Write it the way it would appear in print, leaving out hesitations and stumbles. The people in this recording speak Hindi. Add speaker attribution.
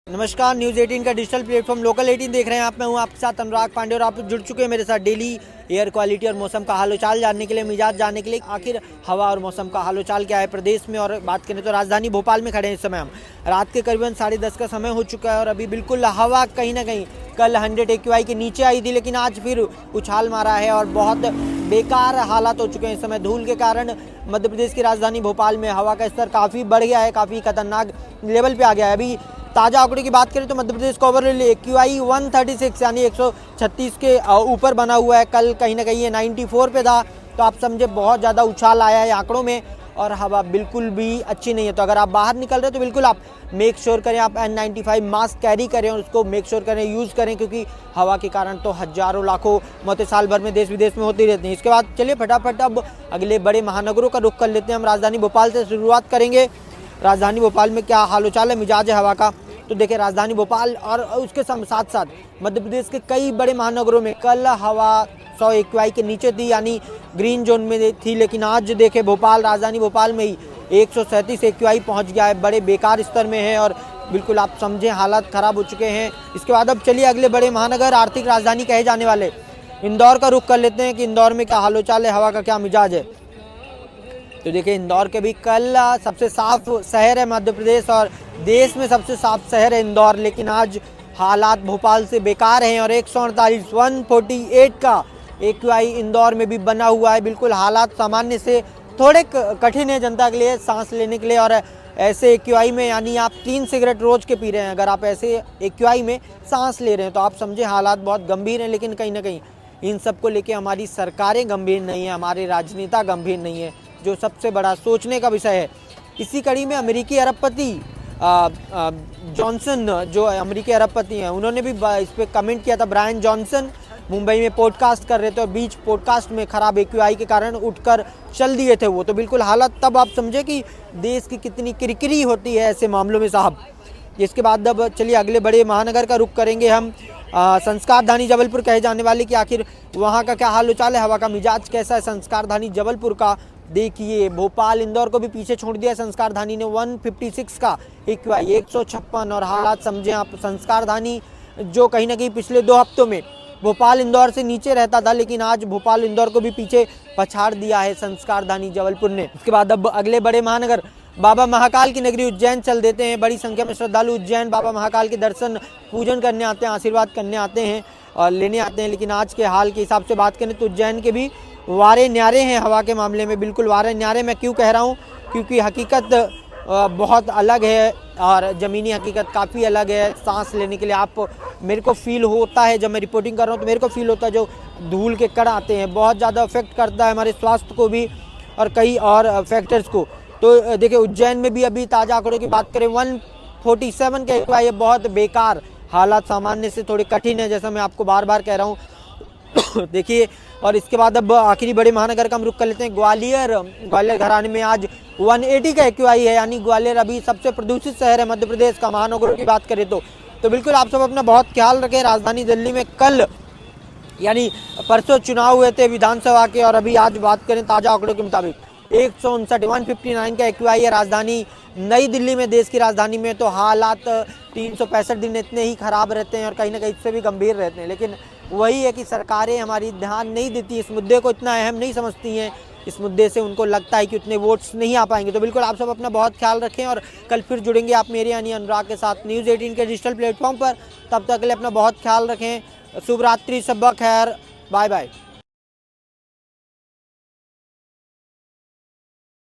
Speaker 1: नमस्कार, न्यूज़ 18 का डिजिटल प्लेटफॉर्म लोकल 18 देख रहे हैं आप। मैं हूं आपके साथ अनुराग पांडे और आप जुड़ चुके हैं मेरे साथ डेली एयर क्वालिटी और मौसम का हाल चाल जानने के लिए, मिजाज जानने के लिए। आखिर हवा और मौसम का हाल चाल क्या है प्रदेश में। और बात करें तो राजधानी भोपाल में खड़े हैं इस समय हम। रात के करीबन 10:30 का समय हो चुका है और अभी बिल्कुल हवा कहीं ना कहीं कल 100 AQI के नीचे आई थी, लेकिन आज फिर उछाल मारा है और बहुत बेकार हालात हो चुके हैं इस समय धूल के कारण। मध्य प्रदेश की राजधानी भोपाल में हवा का स्तर काफ़ी बढ़ गया है, काफ़ी खतरनाक लेवल पे आ गया है। अभी ताज़ा आंकड़े की बात करें तो मध्य प्रदेश का ओवरऑल AQI 136 यानी 136 के ऊपर बना हुआ है। कल कहीं ना कहीं ये 94 पे था, तो आप समझे बहुत ज़्यादा उछाल आया है आंकड़ों में और हवा बिल्कुल भी अच्छी नहीं है। तो अगर आप बाहर निकल रहे हैं तो बिल्कुल आप मेक श्योर करें आप N95 मास्क कैरी करें और उसको मेक श्योर करें यूज़ करें, क्योंकि हवा के कारण तो हज़ारों लाखों मौतें साल भर में देश विदेश में होती रहती हैं। इसके बाद चलिए फटाफट अब अगले बड़े महानगरों का रुख कर लेते हैं। हम राजधानी भोपाल से शुरुआत करेंगे। राजधानी भोपाल में क्या हाल चाल है, मिजाज है हवा का, तो देखिए राजधानी भोपाल और उसके साथ साथ मध्य प्रदेश के कई बड़े महानगरों में कल हवा 100 AQI के नीचे थी, यानी ग्रीन जोन में थी, लेकिन आज देखे भोपाल, राजधानी भोपाल में ही 137 AQI पहुंच गया है, बड़े बेकार स्तर में है और बिल्कुल आप समझें हालात ख़राब हो चुके हैं। इसके बाद अब चलिए अगले बड़े महानगर, आर्थिक राजधानी कहे जाने वाले इंदौर का रुख कर लेते हैं कि इंदौर में क्या हाल चाल है, हवा का क्या मिजाज है। तो देखिए इंदौर के भी कल सबसे साफ शहर है मध्य प्रदेश और देश में सबसे साफ शहर है इंदौर, लेकिन आज हालात भोपाल से बेकार हैं और 148 का AQI इंदौर में भी बना हुआ है। बिल्कुल हालात सामान्य से थोड़े कठिन है जनता के लिए सांस लेने के लिए। और ऐसे AQI में यानी आप 3 सिगरेट रोज के पी रहे हैं, अगर आप ऐसे AQI में सांस ले रहे हैं तो आप समझे हालात बहुत गंभीर हैं। लेकिन कहीं ना कहीं इन सब को लेके हमारी सरकारें गंभीर नहीं है, हमारे राजनेता गंभीर नहीं है, जो सबसे बड़ा सोचने का विषय है। इसी कड़ी में अमेरिकी अरबपति जॉनसन, जो अमेरिकी अरबपति हैं, उन्होंने भी इस पर कमेंट किया था। ब्रायन जॉनसन मुंबई में पॉडकास्ट कर रहे थे और बीच पॉडकास्ट में खराब AQI के कारण उठकर चल दिए थे वो। तो बिल्कुल हालत तब आप समझे कि देश की कितनी किरकिरी होती है ऐसे मामलों में साहब। इसके बाद अब चलिए अगले बड़े महानगर का रुख करेंगे हम, संस्कारधानी जबलपुर कहे जाने वाले कि आखिर वहाँ का क्या हाल चाल है, हवा का मिजाज कैसा है संस्कारधानी जबलपुर का। देखिए भोपाल इंदौर को भी पीछे छोड़ दिया संस्कारधानी ने, 156 का AQI 156 और हालात समझें आप। संस्कारधानी जो कहीं ना कहीं पिछले 2 हफ्तों में भोपाल इंदौर से नीचे रहता था, लेकिन आज भोपाल इंदौर को भी पीछे पछाड़ दिया है संस्कारधानी जबलपुर ने। इसके बाद अब अगले बड़े महानगर बाबा महाकाल की नगरी उज्जैन चल देते हैं। बड़ी संख्या में श्रद्धालु उज्जैन बाबा महाकाल के दर्शन पूजन करने आते हैं, आशीर्वाद करने आते हैं और लेने आते हैं। लेकिन आज के हाल के हिसाब से बात करें तो उज्जैन के भी वारे न्यारे हैं हवा के मामले में, बिल्कुल वारे न्यारे। मैं क्यों कह रहा हूँ, क्योंकि हकीकत बहुत अलग है और ज़मीनी हकीकत काफ़ी अलग है। सांस लेने के लिए आप, मेरे को फील होता है जब मैं रिपोर्टिंग कर रहा हूँ तो मेरे को फील होता है जो धूल के कण आते हैं बहुत ज़्यादा अफेक्ट करता है हमारे स्वास्थ्य को भी और कई और फैक्टर्स को। तो देखिए उज्जैन में भी अभी ताज़ा आंकड़ों की बात करें 147 का AQI है, बहुत बेकार हालात सामान्य से थोड़े कठिन है, जैसा मैं आपको बार बार कह रहा हूँ। देखिए और इसके बाद अब आखिरी बड़े महानगर का हम रुख कर लेते हैं ग्वालियर। ग्वालियर घराने में आज 180 का AQI है, यानी ग्वालियर अभी सबसे प्रदूषित शहर है मध्य प्रदेश का। महानगरों की बात करें तो बिल्कुल आप सब अपना बहुत ख्याल रखें। राजधानी दिल्ली में कल यानी परसों चुनाव हुए थे विधानसभा के और अभी आज बात करें ताज़ा आंकड़ों के मुताबिक 159 का AQI है राजधानी नई दिल्ली में, देश की राजधानी में। तो हालात 365 दिन इतने ही ख़राब रहते हैं और कहीं ना कहीं इससे भी गंभीर रहते हैं। लेकिन वही है कि सरकारें हमारी ध्यान नहीं देती, इस मुद्दे को इतना अहम नहीं समझती हैं। इस मुद्दे से उनको लगता है कि उतने वोट्स नहीं आ पाएंगे। तो बिल्कुल आप सब अपना बहुत ख्याल रखें और कल फिर जुड़ेंगे आप मेरे यानी अनुराग के साथ न्यूज़ 18 के डिजिटल प्लेटफॉर्म पर। तब तक के लिए अपना बहुत ख्याल रखें। शुभ रात्रि, शब्बा खैर, बाय बाय।